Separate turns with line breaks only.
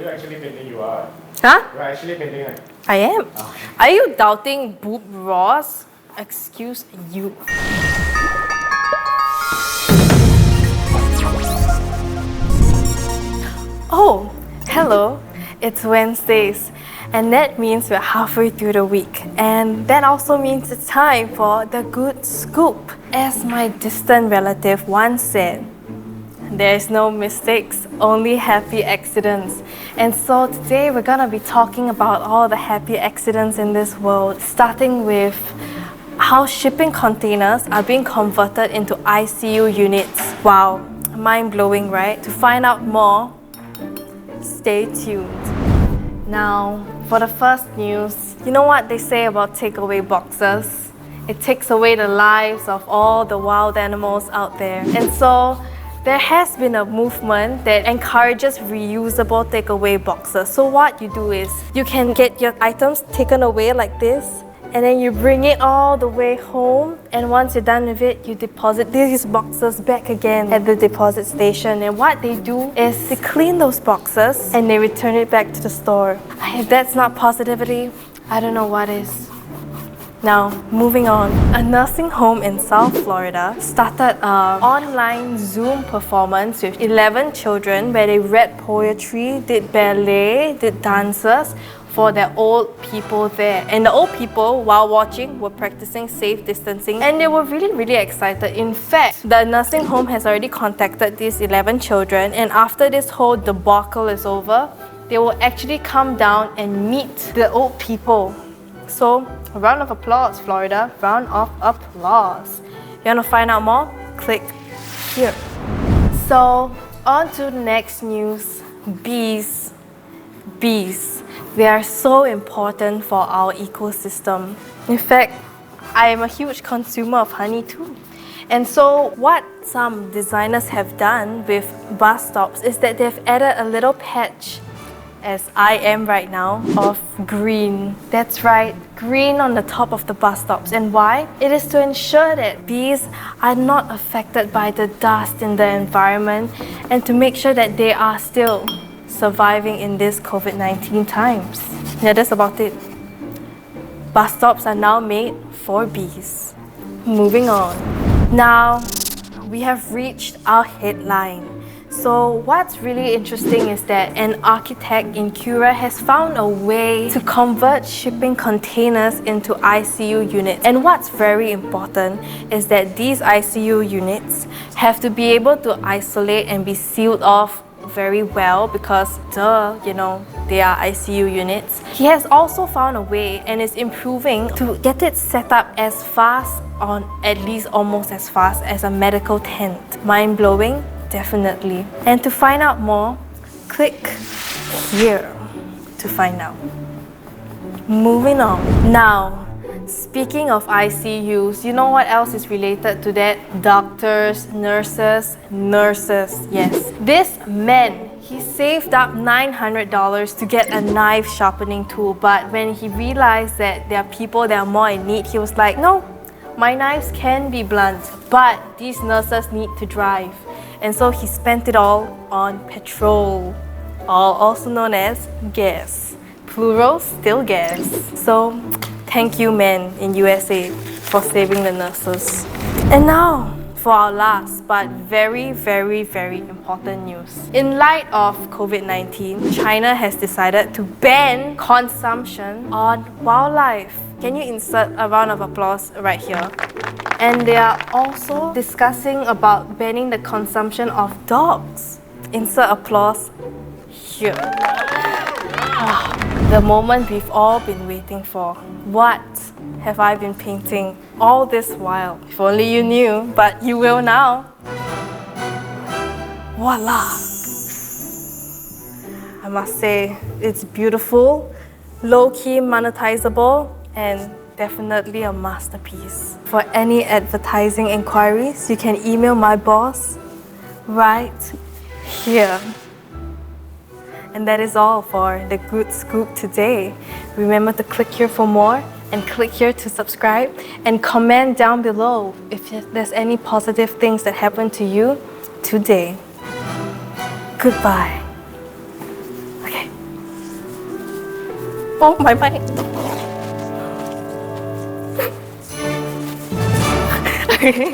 you actually painting? You are?
Huh?
You're actually painting, right?
I am.
Okay.
Are you doubting Boob Ross? Excuse you. Oh, hello. It's Wednesdays, and that means we're halfway through the week. And that also means it's time for the good scoop. As my distant relative once said, there's no mistakes, only happy accidents. And so today we're gonna be talking about all the happy accidents in this world, starting with how shipping containers are being converted into ICU units. Wow, mind-blowing, right? To find out more, stay tuned. Now, for the first news, you know what they say about takeaway boxes? It takes away the lives of all the wild animals out there. And so, there has been a movement that encourages reusable takeaway boxes. So what you do is, you can get your items taken away like this, and then you bring it all the way home, and once you're done with it, you deposit these boxes back again at the deposit station. And what they do is they clean those boxes and they return it back to the store. If that's not positivity, I don't know what is. Now, moving on. A nursing home in South Florida started an online Zoom performance with 11 children where they read poetry, did ballet, did dances for their old people there. And the old people, while watching, were practicing safe distancing, and they were really excited. In fact, the nursing home has already contacted these 11 children, and after this whole debacle is over, they will actually come down and meet the old people. So, a round of applause, Florida. Round of applause. You want to find out more? Click here. So, on to the next news. Bees. Bees. They are so important for our ecosystem. In fact, I am a huge consumer of honey too. And so, what some designers have done with bus stops is that they've added a little patch, as I am right now, of green. That's right, green on the top of the bus stops. And why? It is to ensure that bees are not affected by the dust in the environment, and to make sure that they are still surviving in this COVID-19 times. Yeah, that's about it. Bus stops are now made for bees. Moving on. Now, we have reached our headline. So what's really interesting is that an architect in Kher has found a way to convert shipping containers into ICU units. And what's very important is that these ICU units have to be able to isolate and be sealed off very well because, they are ICU units. He has also found a way and is improving to get it set up as fast, or at least almost as fast as a medical tent. Mind-blowing? Definitely. And to find out more, click here to find out. Moving on. Now, speaking of ICUs, you know what else is related to that? Doctors, nurses. Yes. This man, he saved up $900 to get a knife sharpening tool, but when he realized that there are people that are more in need, he was like, no, my knives can be blunt, but these nurses need to drive. And so he spent it all on petrol, also known as gas. Plural, still gas. So, thank you, men in USA, for saving the nurses. And now, for our last but very important news. In light of COVID-19, China has decided to ban consumption on wildlife. Can you insert a round of applause right here? And they are also discussing about banning the consumption of dogs. Insert applause here. The moment we've all been waiting for. What have I been painting all this while? If only you knew, but you will now. Voila! I must say, it's beautiful, low-key monetizable, and definitely a masterpiece. For any advertising inquiries, you can email my boss right here. And that is all for the Good Scoop today. Remember to click here for more, and click here to subscribe, and comment down below if there's any positive things that happened to you today. Goodbye. Okay. Oh, my mind. Okay.